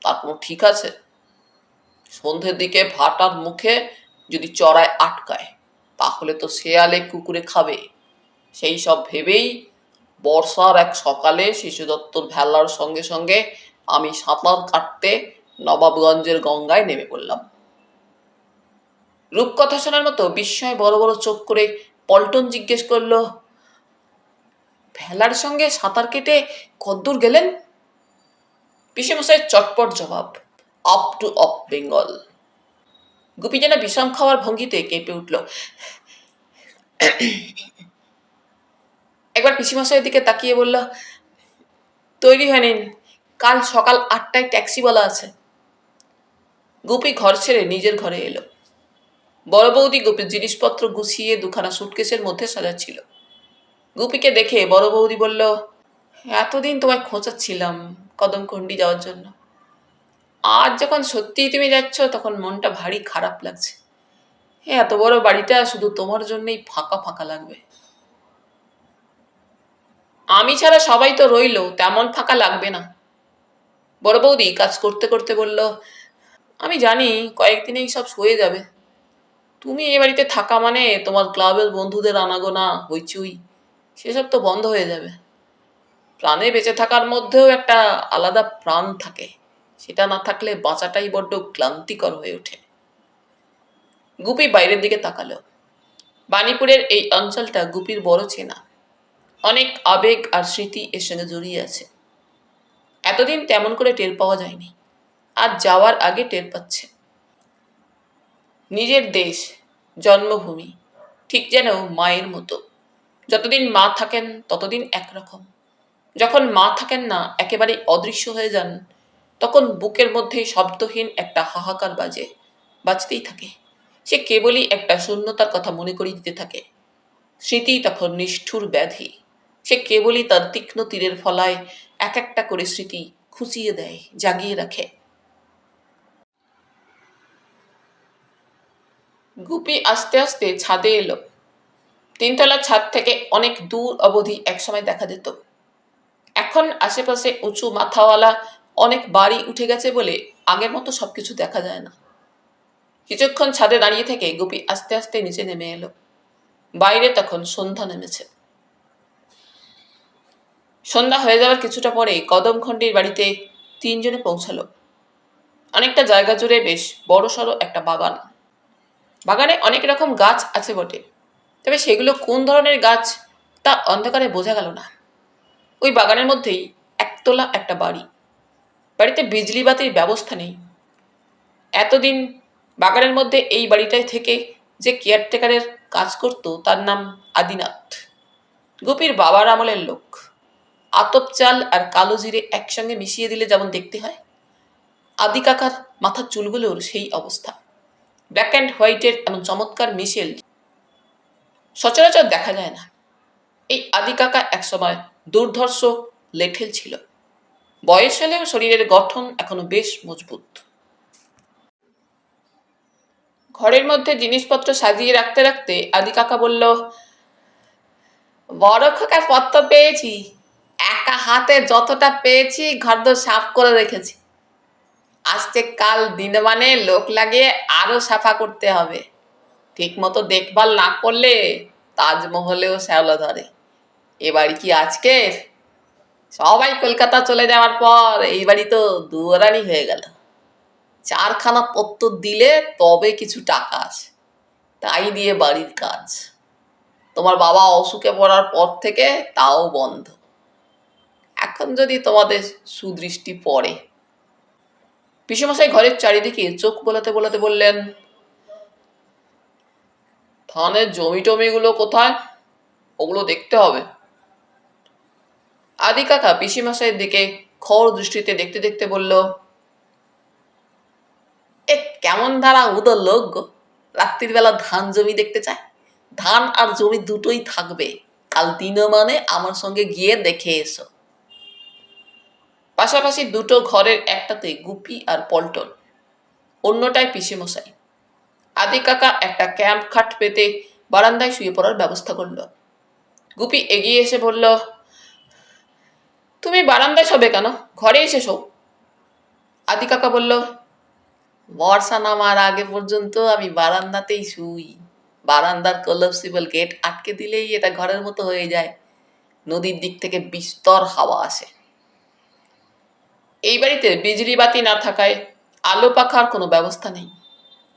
তার কোনো ঠিক আছে? সন্ধ্যের দিকে ভাটার মুখে যদি চড়ায় আটকায় তাহলে তো শেয়ালে কুকুরে খাবে। সেই সব ভেবেই বর্ষার এক সকালে শিশু দত্তর ভেলার সঙ্গে সঙ্গে আমি সাঁতার কাটতে নবাবগঞ্জের গঙ্গায় নেমে পড়লাম। রূপকথা শোনার মতো বিস্ময় বড় বড় চোখ করে পল্টন জিজ্ঞেস করল, ভেলার সঙ্গে সাঁতার কেটে কদ্দূর গেলেন? পিসেমশাই চটপট জবাব, up to of Bengal. Gupi যেন বিষম খাওয়ার ভঙ্গিতে কেঁপে উঠল। একবার পিসিমশাইয়ের দিকে তাকিয়ে বলল, তৈরি হয়ে নিন, কাল সকাল 8টায় ট্যাক্সি বলা আছে। গুপি ঘর ছেড়ে নিজের ঘরে এলো। বড় বৌদি গুপির জিনিসপত্র গুছিয়ে দুখানা সুটকেসের মধ্যে সাজাচ্ছিল। গুপিকে দেখে বড় বৌদি বলল, এতদিন তোমায় খোঁচাচ্ছিলাম কদমকুণ্ডি যাওয়ার জন্য। আজ যখন সত্যিই তুমি যাচ্ছ তখন মনটা ভারী খারাপ লাগছে। এত বড় বাড়িটা শুধু তোমার জন্যই ফাঁকা ফাঁকা লাগবে। আমি ছাড়া সবাই তো রইল, তেমন ফাঁকা লাগবে না। বড় বৌদি কাজ করতে করতে বলল, আমি জানি কয়েকদিনেই সব সয়ে যাবে। তুমি এ বাড়িতে থাকা মানে তোমার ক্লাবের বন্ধুদের আনাগোনা হইচই সেসব তো বন্ধ হয়ে যাবে। প্রাণে বেঁচে থাকার মধ্যেও একটা আলাদা প্রাণ থাকে, সেটা না থাকলে বাঁচাটাই বড্ড ক্লান্তিকর হয়ে ওঠে। গুপি বাইরের দিকে তাকালো। বাণীপুরের এই অঞ্চলটা গুপির বড় চেনা। অনেক আবেগ আর স্মৃতি এর সঙ্গে জড়িয়ে আছে। এতদিন তেমন করে টের পাওয়া যায়নি, আজ যাওয়ার আগে টের পাচ্ছে। নিজের দেশ, জন্মভূমি ঠিক যেন মায়ের মতো। যতদিন মা থাকেন ততদিন একরকম। যখন মা থাকেন না, একেবারে অদৃশ্য হয়ে যান, তখন বুকের মধ্যে শব্দহীন একটা হাহাকার বাজতেই থাকে। সে কেবলই একটা শূন্যতার কথা মনে করিয়ে দিতে থাকে। স্মৃতি তখন নিষ্ঠুর ব্যাধি। সে কেবলই তার তীক্ষ্ণ তীরের ফলায় এক একটা করে স্মৃতি খুঁচিয়ে দেয়, জাগিয়ে রাখে। গুপি আস্তে আস্তে ছাদে এলো। 3তলার ছাদ থেকে অনেক দূর অবধি একসময় দেখা যেত। এখন আশেপাশে উঁচু মাথাওয়ালা অনেক বাড়ি উঠে গেছে বলে আগের মতো সবকিছু দেখা যায় না। কিছুক্ষণ ছাদে দাঁড়িয়ে থেকে গুপি আস্তে আস্তে নিচে নেমে এলো। বাইরে তখন সন্ধ্যা নেমেছে। সন্ধ্যা হয়ে যাওয়ার কিছুটা পরে কদমখণ্ডির বাড়িতে 3জনে পৌঁছালো। অনেকটা জায়গা জুড়ে বেশ বড়সড় একটা বাগান। বাগানে অনেক রকম গাছ আছে বটে, তবে সেগুলো কোন ধরনের গাছ তা অন্ধকারে বোঝা গেল না। ওই বাগানের মধ্যেই একতলা একটা বাড়ি। বাড়িতে বিজলি বাতির ব্যবস্থা নেই। এতদিন বাগানের মধ্যে এই বাড়িটায় থেকে যে কেয়ারটেকারের কাজ করত তার নাম আদিনাথ। গুপির বাবার আমলের লোক। আতপ চাল আর কালো জিরে একসঙ্গে মিশিয়ে দিলে যেমন দেখতে হয়, আদি কাকার মাথার চুলগুলোর সেই অবস্থা। ব্ল্যাক অ্যান্ড হোয়াইটের এমন চমৎকার মিশেল সচরাচর দেখা যায় না। এই আদি কাকা একসময় দুর্ধর্ষ লেঠেল ছিল। বয়স হলেও শরীরের গঠন এখনো বেশ মজবুত। ঘরের মধ্যে জিনিসপত্র সাজিয়ে রাখতে রাখতে আদি কাকা বলল, বড় খোকার পত্র পেয়েছি। একা হাতে যতটা পেয়েছি ঘরদোর সাফ করে রেখেছি। আজকে কাল দিনমানে লোক লাগিয়ে আরো সাফা করতে হবে। ঠিক মতো দেখভাল না করলে তাজমহলেও শ্যাওলা ধরে। এ বাড়ি কি আজকের? সবাই কলকাতা চলে যাওয়ার পর এই বাড়ি তো দুয়ারানি হয়ে গেল। 4খানা পত্র দিলে তবে কিছু টাকা আসে, তাই দিয়ে বাড়ির কাজ। তোমার বাবা অসুখে পড়ার পর থেকে তাও বন্ধ। এখন যদি তোমাদের সুদৃষ্টি পড়ে। পিসেমশাই ঘরের চারিদিকে চোখ বোলাতে বোলাতে বললেন, ধানের জমি টমিগুলো কোথায়? ওগুলো দেখতে হবে। আদি কাকা পিসিমশাইয়ের দিকে খর দৃষ্টিতে দেখতে দেখতে বলল, এ কেমন ধারা উদর লোক গো, রাত্রির বেলা ধান জমি দেখতে চায়। ধান আর জমি দুটোই থাকবে, কাল দিনমানে আমার সঙ্গে গিয়ে দেখে এসো। পাশাপাশি দুটো ঘরের একটাতে গুপি আর পল্টন, অন্যটায় পিসেমশাই। আদি কাকা একটা ক্যাম্প খাট পেতে বারান্দায় শুয়ে পড়ার ব্যবস্থা করল। গুপি এগিয়ে এসে বলল, তুমি বারান্দায় শোবে কেন? ঘরে এসে শো। আদি কাকা বলল, বর্ষা নামার আগে পর্যন্ত আমি বারান্দাতেই শুই। বারান্দার কোলাপসিবল গেট আটকে দিলেই এটা ঘরের মতো হয়ে যায়। নদীর দিক থেকে বিস্তর হাওয়া আসে। এই বাড়িতে বিজলি বাতি না থাকায় আলো পাখার কোনো ব্যবস্থা নেই।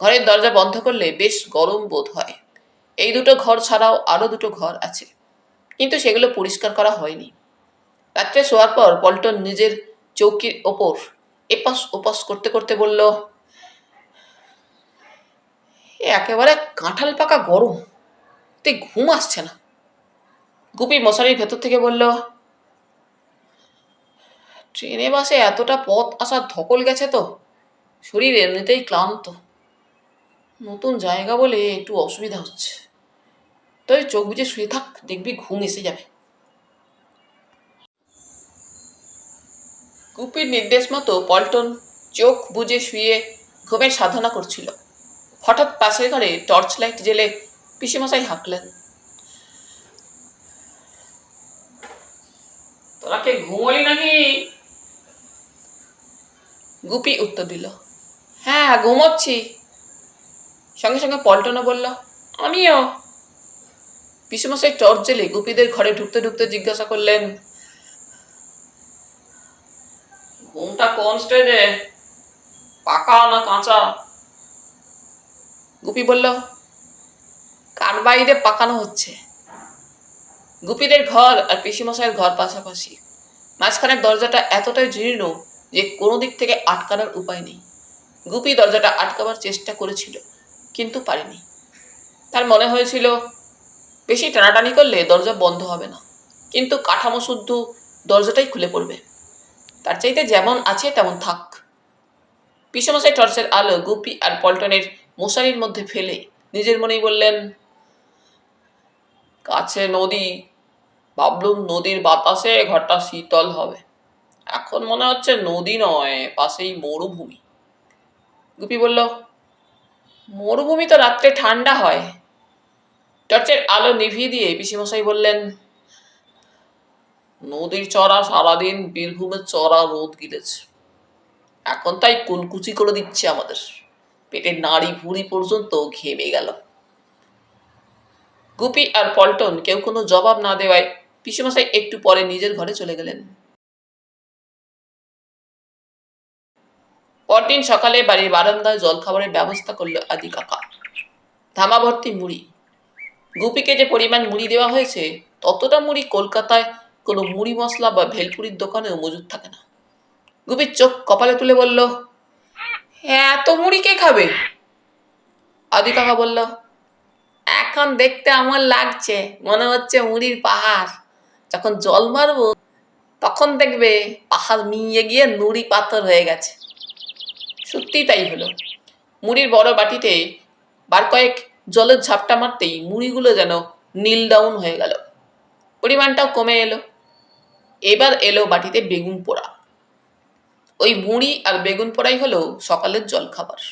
ঘরের দরজা বন্ধ করলে বেশ গরম বোধ হয়। এই দুটো ঘর ছাড়াও আরো দুটো ঘর আছে, কিন্তু সেগুলো পরিষ্কার করা হয়নি। রাত্রে শোয়ার পর পল্টন নিজের চৌকির ওপর এপাশ ওপাশ করতে করতে বলল, একেবারে কাঁঠাল পাকা গরম, তুই ঘুম আসছে না। গুপি মশারির ভেতর থেকে বলল, ট্রেনে বাসে এতটা পথ আসার ধকল গেছে তো, শরীর এমনিতেই ক্লান্ত। নতুন জায়গা বলে একটু অসুবিধা হচ্ছে। তুই চোখ বুজে শুয়ে থাক, দেখবি ঘুম এসে যাবে। গুপির নির্দেশ মতো পল্টন চোখ বুজে শুয়ে ঘুমের সাধনা করছিল। হঠাৎ পাশের ঘরে টর্চ লাইট জেলে পিসেমশাই হাঁকলেন, তোরা কে ঘুমোলি নাকি? গুপি উত্তর দিল, হ্যাঁ ঘুমোচ্ছি। সঙ্গে সঙ্গে পল্টনও বলল, আমিও। পিসেমশাই টর্চ জেলে গুপিদের ঘরে ঢুকতে ঢুকতে জিজ্ঞাসা করলেন, ঘুমটা কোন স্টেজে, পাকা না কাঁচা? গুপি বলল, কার বাইরে পাকানো হচ্ছে। গুপিদের ঘর আর পিসিমশাইয়ের ঘর পাশাপাশি। মাঝখানের দরজাটা এতটাই জীর্ণ যে কোনো দিক থেকে আটকানোর উপায় নেই। গুপি দরজাটা আটকাবার চেষ্টা করেছিল, কিন্তু পারেনি। তার মনে হয়েছিল বেশি টানাটানি করলে দরজা বন্ধ হবে না, কিন্তু কাঠামো শুদ্ধ দরজাটাই খুলে পড়বে। তার চাইতে যেমন আছে তেমন থাক। পিসেমশাই টর্চের আলো গুপি আর পল্টনের মশারির মধ্যে ফেলে নিজের মনেই বললেন, কাছে নদী, ভাবলুম নদীর বাতাসে ঘরটা শীতল হবে। এখন মনে হচ্ছে নদী নয়, পাশেই মরুভূমি। গুপি বলল, মরুভূমি তো রাত্রে ঠান্ডা হয়। টর্চের আলো নিভিয়ে দিয়ে পিসিমশাই বললেন, নদীর চড়া সারাদিন বীরভূমের চড়া রোদ গিলেছে, এখন তাই কুলকুচি করে দিচ্ছে আমাদের। পেটের নাড়ি ভুঁড়ি পর্যন্ত ঘেমে গেল। গুপি আর পল্টন কেউ কোনো জবাব না দেওয়ায় পিসেমশাই একটু পরে নিজের ঘরে চলে গেলেন। পরদিন সকালে বাড়ির বারান্দায় জলখাবারের ব্যবস্থা করল আদি কাকা। ধামা ভর্তি মুড়ি। গুপিকে যে পরিমাণ মুড়ি দেওয়া হয়েছে, ততটা মুড়ি কলকাতায় কোনো মুড়ি মশলা বা ভেলপুরির দোকানেও মজুদ থাকে না। গুপির চোখ কপালে তুলে বলল, এত মুড়ি কে খাবে? আদি কাকা বলল, এখন দেখতে আমার লাগছে মনে হচ্ছে মুড়ির পাহাড়। যখন জল মারবো তখন দেখবে পাহাড় মিইয়ে গিয়ে নুড়ি পাথর হয়ে গেছে। সত্যি তাই হলো। মুড়ির বড় বাটিতে বার কয়েক জলের ঝাপটা মারতেই মুড়িগুলো যেন নীল ডাউন হয়ে গেল। পরিমাণটাও কমে এলো। এবার এলো বাটিতে বেগুন পোড়া। ওই মুড়ি আর বেগুন পোড়াই হলো সকালের জলখাবার।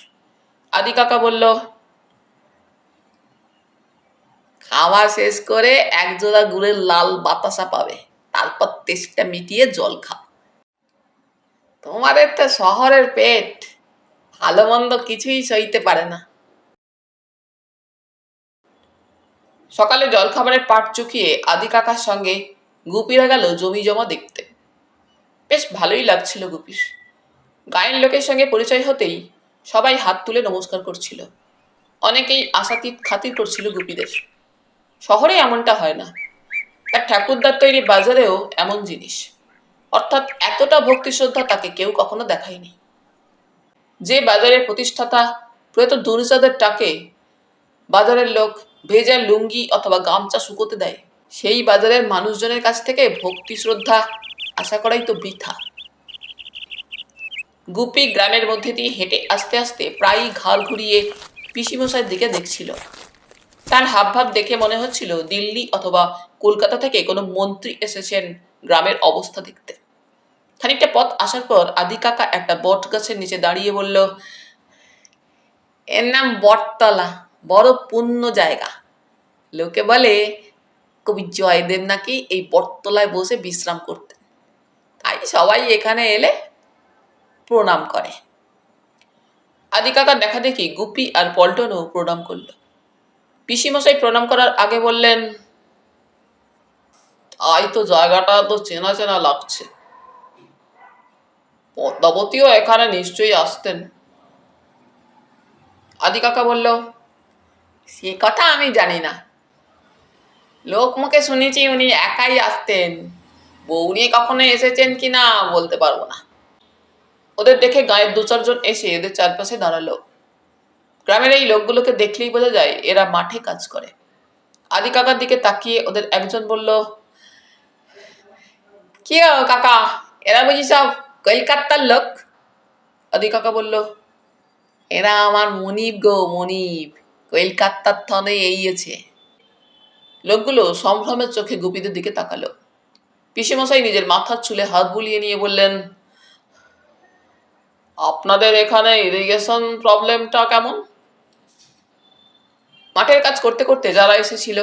আদি কাকা বলল, খাওয়া শেষ করে একজোড়া গুড়ের লাল বাতাসা পাবে, তারপর তেষ্টা মিটিয়ে জল খাও। তোমাদের তো শহরের পেট, ভালো মন্দ কিছুই সইতে পারে না। সকালে জলখাবারের পাট চুকিয়ে আদি কাকার সঙ্গে গুপিরা গেল জমি জমা দেখতে। বেশ ভালোই লাগছিল গুপির। গায়ের লোকের সঙ্গে পরিচয় হতেই সবাই হাত তুলে নমস্কার করছিল। অনেকেই আশাতীত খাতির করছিল গুপিদের। শহরে এমনটা হয় না। তার ঠাকুরদার তৈরি বাজারেও এমন জিনিস, অর্থাৎ এতটা ভক্তি শ্রদ্ধা তাকে কেউ কখনো দেখায়নি। যে বাজারের প্রতিষ্ঠাতা প্রয়াত দুরিচাঁদের টাকে বাজারের লোক ভেজা লুঙ্গি অথবা গামছা শুকোতে দেয়, সেই বাজারের মানুষজনের কাছ থেকে ভক্তি শ্রদ্ধা আশা করাই তো বৃথা। গুপি গ্রামের মধ্যে দিয়ে হেঁটে আস্তে আস্তে প্রায়ই ঘাড় ঘুরিয়ে পিসিমশাইয়ের দিকে দেখছিল। তার হাবভাব দেখে মনে হচ্ছিল দিল্লি অথবা কলকাতা থেকে কোনো মন্ত্রী এসেছেন গ্রামের অবস্থা দেখতে। খানিকটা পথ আসার পর আদি কাকা একটা বট গাছের নিচে দাঁড়িয়ে বলল, এর নাম বটতলা, বড় পুণ্য জায়গা। লোকে বলে কবি জয়দেব নাকি এই বটতলায় বসে বিশ্রাম করতেন। তাই সবাই এখানে এলে প্রণাম করে। আদি কাকার দেখা দেখি গুপি আর পল্টনও প্রণাম করল। পিসিমশাই প্রণাম করার আগে বললেন, তাই তো জায়গাটা তো চেনা চেনা লাগছে। পদ্মাবতীও এখানে নিশ্চয়ই আসতেন। আদি কাকা বলল, সে কথা আমি জানি না, লোক মুখে শুনেছি উনি একাই আসতেন, বউ নিয়ে কখনো এসেছেন কিনা বলতে পারবো না। ওদের দেখে গায়ের 2-4 জন এসে এদের চারপাশে দাঁড়ালো। গ্রামের এই লোকগুলোকে দেখলেই বোঝা যায় এরা মাঠে কাজ করে। আদি কাকার দিকে তাকিয়ে ওদের একজন বলল, কি কাকা, এরা বুঝি সব কলকাতার লোক? আদি কাকা বলল, এরা আমার মনিব গো, মনিব, কলকাতার থনে এইছে। লোকগুলো সম্ভ্রমের চোখে গুপিদের দিকে তাকালো। পিসেমশাই নিজের মাথার চুলে হাত বুলিয়ে নিয়ে বললেন, আপনাদের এখানে ইরিগেশন প্রবলেমটা কেমন? মাঠের কাজ করতে করতে যারা এসেছিল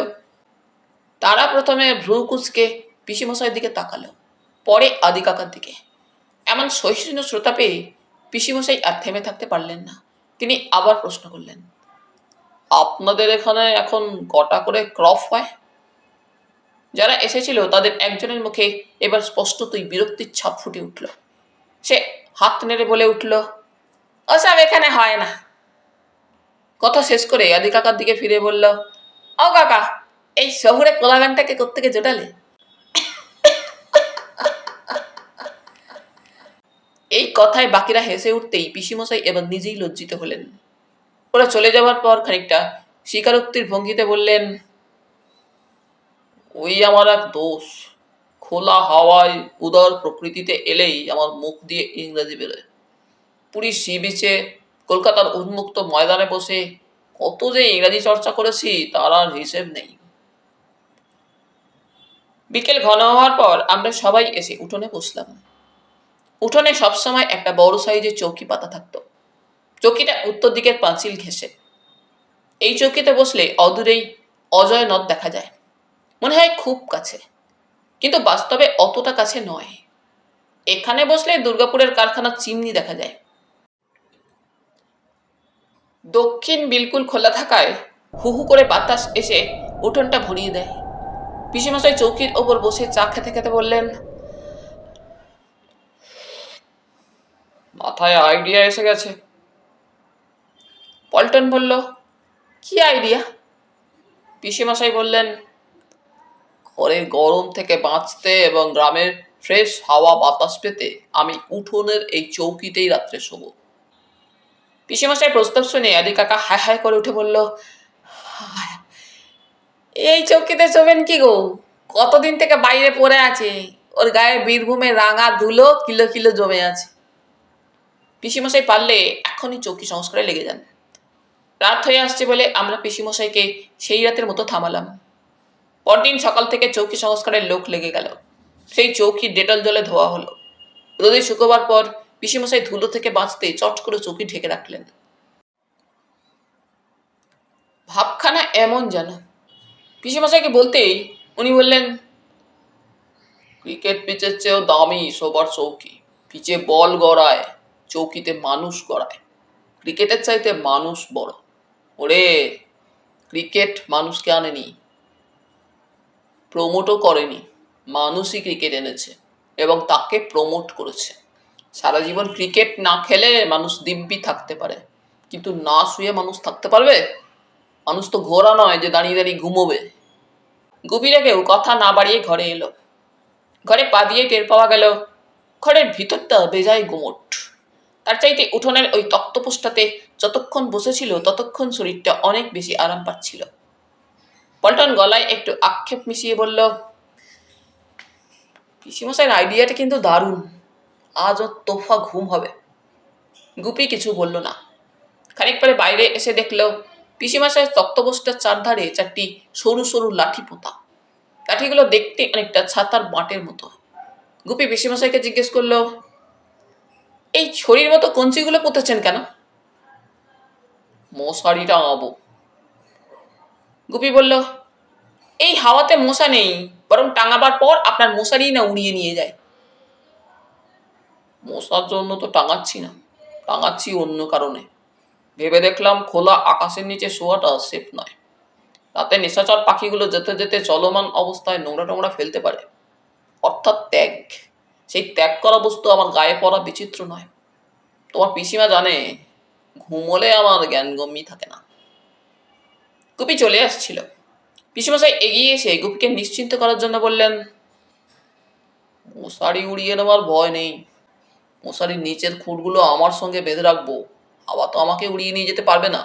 তারা প্রথমে ভ্রু কুচকে পিসিমশাইয়ের দিকে তাকালো, পরে আদি কাকার দিকে। এমন সহিষ্ণু শ্রোতা পেয়ে পিসিমশাই আর থেমে থাকতে পারলেন না। তিনি আবার প্রশ্ন করলেন, আপনাদের এখানে এখন কটা করে ক্রপ হয়? যারা এসেছিল তাদের একজনের মুখে এবার স্পষ্টতই বিরক্তির ছাপ ফুটে উঠল। সে হাত নেড়ে বলে উঠল, ওসব এখানে হয় না। কথা শেষ করে আদি কাকার দিকে ফিরে বলল, ও কাকা, এই শহুরে কোলাগানটাকে কোত্থেকে জোটালে? এই কথায় বাকিরা হেসে উঠতেই পিসিমশাই এবার নিজেই লজ্জিত হলেন। ওরা চলে যাওয়ার পর খানিকটা স্বীকারোক্তির ভঙ্গিতে বললেন, ওই আমার এক দোষ, খোলা হাওয়ায় উদার প্রকৃতিতে এলেই আমার মুখ দিয়ে ইংরেজি বেরোয়। পুরী সি বিচে, কলকাতার উন্মুক্ত ময়দানে বসে কত যে ইংরাজি চর্চা করেছি তার আর হিসেব নেই। বিকেল ঘন হওয়ার পর আমরা সবাই এসে উঠোনে বসলাম। উঠোনে সবসময় একটা বড় সাইজের চৌকি পাতা থাকতো। চৌকিটা উত্তর দিকের পাঁচিল ঘেঁষে। এই চৌকিতে বসলে অদূরেই অজয় নদ দেখা যায়। মনে হয় খুব কাছে, কিন্তু বাস্তবে অতটা কাছে নয়। এখানে বসলে দুর্গাপুরের কারখানার চিমনি দেখা যায়। দক্ষিণ বিলকুল খোলা থাকায় হু হু করে বাতাস এসে উঠোনটা ভরিয়ে দেয়। পিসেমশাই চৌকির ওপর বসে চা খেতে খেতে বললেন, মাথায় আইডিয়া এসে গেছে। পল্টন বলল, কি আইডিয়া? পিসেমশাই বললেন, ঘরের গরম থেকে বাঁচতে এবং গ্রামের ফ্রেশ হাওয়া বাতাস পেতে আমি উঠোনের এই চৌকিতেই রাত্রে শোব। পিসেমশাই প্রস্তাব শুনে আদি কাকা হায় হায় করে উঠে বলল, এই চৌকিতে শোবেন কি গো? কতদিন থেকে বাইরে পড়ে আছে, ওর গায়ে বীরভূমের রাঙা ধুলো কিলো কিলো জমে আছে। পিসিমশাই পারলে এখনই চৌকি সংস্কারে লেগে যান। রাত হয়ে আসছে বলে আমরা পিসিমশাইকে সেই রাতের মতো থামালাম। পরদিন সকাল থেকে চৌকি সংস্কারের লোক লেগে গেল। সেই চৌকি ডেটল জলে ধোয়া হলো। রোদে শুকোবার পর পিসিমশাই ধুলো থেকে বাঁচতে চট করে চৌকি ঢেকে রাখলেন। ভাবখানা এমন যেন। পিসিমশাইকে বলতেই উনি বললেন, ক্রিকেট পিচের চেয়েও দামি শোবার চৌকি। পিচে বল গড়ায়, চৌকিতে মানুষ গড়ায়। ক্রিকেটের চাইতে মানুষ বড়। ওরে, ক্রিকেট মানুষকে আনেনি, প্রমোটও করেনি, মানুষই ক্রিকেট এনেছে এবং তাকে প্রমোট করেছে। সারা জীবন ক্রিকেট না খেলে মানুষ দিব্যি থাকতে পারে, কিন্তু না শুয়ে মানুষ থাকতে পারবে? মানুষ তো ঘোড়া নয় যে দাঁড়িয়ে দাঁড়িয়ে ঘুমোবে। গুপিরাকেও কথা না বাড়িয়ে ঘরে এলো। ঘরে পা দিয়ে টের পাওয়া গেল ঘরের ভিতরটা বেজায় গুমট। তার চাইতে উঠোনের ওই তক্তপোষটাতে যতক্ষণ বসেছিল ততক্ষণ শরীরটা অনেক বেশি আরাম পাচ্ছিল। পল্টন গলায় একটু আক্ষেপ মিশিয়ে বলল, পিসিমশাইয়ের আইডিয়াটা কিন্তু দারুণ, আজ ওর তোফা ঘুম হবে। গুপি কিছু বলল না। খানিক পরে বাইরে এসে দেখল পিসিমশাইয়ের তক্তপোষটার চারধারে 4টি সরু সরু লাঠি পোঁতা। লাঠিগুলো দেখতে অনেকটা ছাতার বাঁটের মতো। গুপি পিসিমশাইকে জিজ্ঞেস করলো, এই ছড়ির মতো কঞ্চিগুলো পুঁতেছেন কেন? মশারি টাঙাবো। গুপি বলল, এই হাওয়াতে মশা নেই, বরং টাঙাবার পর আপনার মশারি না উড়িয়ে নিয়ে যায়। মশার জন্য তো টাঙাচ্ছি না, টাঙাচ্ছি অন্য কারণে। ভেবে দেখলাম খোলা আকাশের নিচে শোয়াটা সেফ নয়। রাতে নিশাচর পাখিগুলো যেতে যেতে চলমান অবস্থায় নোংরা টোংরা ফেলতে পারে, অর্থাৎ ত্যাগ। সেই ত্যাগ করা বস্তু আমার গায়ে পড়া বিচিত্র নয়। তোমার পিসিমা জানে ঘুমোলে আমার জ্ঞানগম্যই থাকে না। গুপি চলে আসছিল। পিসিমশাই এগিয়ে এসে গুপিকে নিশ্চিন্ত করার জন্য বললেন, মশারি উড়িয়ে নেওয়ার ভয় নেই। মশারির নিচের খুঁটগুলো আমার সঙ্গে বেঁধে রাখবো, হাওয়া তো আমাকে উড়িয়ে নিয়ে যেতে পারবে না।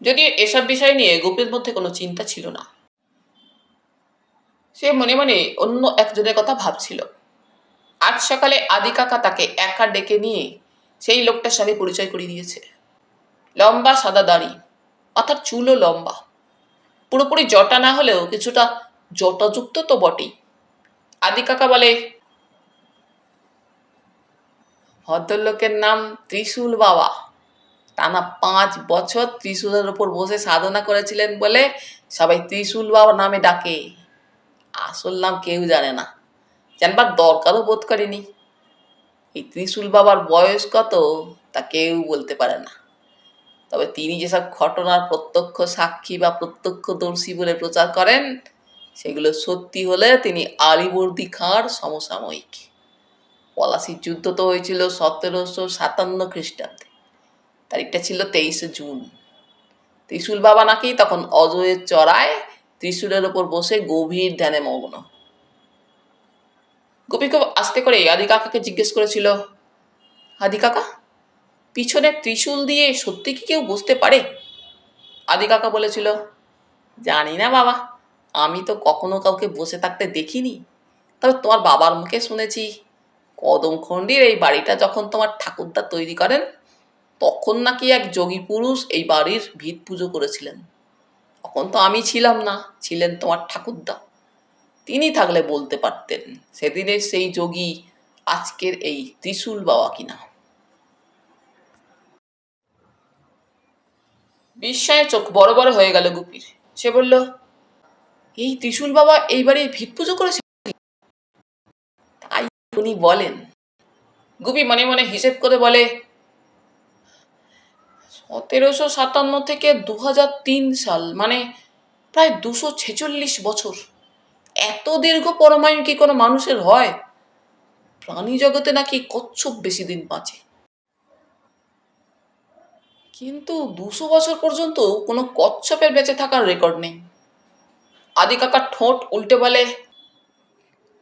যদিও এসব বিষয় নিয়ে গুপির মধ্যে কোনো চিন্তা ছিল না। সে মনে মনে অন্য একজনের কথা ভাবছিল। আজ সকালে আদি কাকা তাকে একা ডেকে নিয়ে সেই লোকটার সঙ্গে পরিচয় করিয়ে দিয়েছে। লম্বা সাদা দাড়ি, মাথার চুলও লম্বা, পুরোপুরি জটা না হলেও কিছুটা জটাযুক্ত তো বটেই। আদি কাকা বলে, ভদ্রলোকের নাম ত্রিশূল বাবা। টানা 5 বছর ত্রিশূলের উপর বসে সাধনা করেছিলেন বলে সবাই ত্রিশূল বাবা নামে ডাকে। আসল নাম কেউ জানে না, জানবার দরকারও বোধ করেনি। এই ত্রিশূল বাবার বয়স কত তা কেউ বলতে পারে না। তবে তিনি যেসব ঘটনার প্রত্যক্ষ সাক্ষী বা প্রত্যক্ষদর্শী বলে প্রচার করেন, সেগুলো সত্যি হলে তিনি আলীবর্দী খাঁর সমসাময়িক। পলাশির যুদ্ধ তো হয়েছিল 1757 খ্রিস্টাব্দে। তারিখটা ছিল 23শে জুন। ত্রিশূল বাবা নাকি তখন অজয়ের চড়ায় ত্রিশূলের ওপর বসে গভীর ধ্যানে মগ্ন। গোপী খুব আস্তে করে আদি কাকাকে জিজ্ঞেস করেছিল, আদি কাকা, পিছনে ত্রিশূল দিয়ে সত্যি কি কেউ বসতে পারে? আদি কাকা বলেছিল, জানি না বাবা, আমি তো কখনো কাউকে বসে থাকতে দেখিনি। তবে তোমার বাবার মুখে শুনেছি, কদমখণ্ডির এই বাড়িটা যখন তোমার ঠাকুরদা তৈরি করেন, তখন নাকি এক যোগী পুরুষ এই বাড়ির ভিত পুজো করেছিলেন। তখন তো আমি ছিলাম না, ছিলেন তোমার ঠাকুরদা। তিনি থাকলে বলতে পারতেন সেদিনের সেই যোগী আজকের এই ত্রিশূল বাবা কিনা। বিস্ময়ে চোখ বড় বড় হয়ে গেল গুপির। সে বলল, এই ত্রিশূল বাবা এই বাড়ির ভিত পুজো করেছে? তাই উনি বলেন। গুপি মনে মনে হিসেব করে বলে, 1757 থেকে 2003 সাল, মানে প্রায় 246 বছর। এত দীর্ঘ পরমায়ু কি কোনো মানুষের হয়? প্রাণী জগতে নাকি কচ্ছপ বেশি দিন বাঁচে, কিন্তু 200 বছর পর্যন্ত কোনো কচ্ছপের বেঁচে থাকার রেকর্ড নেই। আদি কাকার ঠোঁট উল্টে বলে,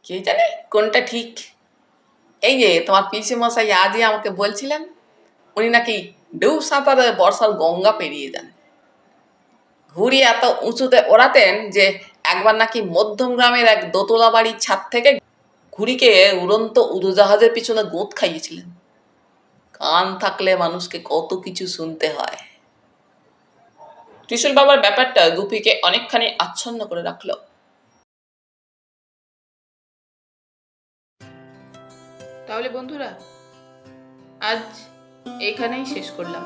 কে জানে কোনটা ঠিক। এই যে তোমার পিসি মশাই আজই আমাকে বলছিলেন, উনি নাকি ডুব সাঁতারে বর্ষার গঙ্গা পেরিয়ে যান। ঘুড়ি এত উঁচুতে ওড়াতেন যে একবার নাকি মধ্যম গ্রামের এক দোতলা বাড়ির ছাদ থেকে ঘুড়িকে উড়ন্ত উড়োজাহাজের পিছনে গোঁত খাইয়েছিলেন। কান থাকলে মানুষকে কত কিছু শুনতে হয়। ত্রিশূল বাবার ব্যাপারটা গুপিকে অনেকখানি আচ্ছন্ন করে রাখলো। তাহলে বন্ধুরা, আজ এখানেই শেষ করলাম।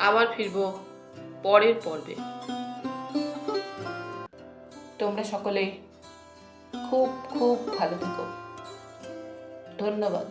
আবার ফিরবো পরের পর্বে। তোমরা সকলে খুব খুব ভালো থেকো। ধন্যবাদ।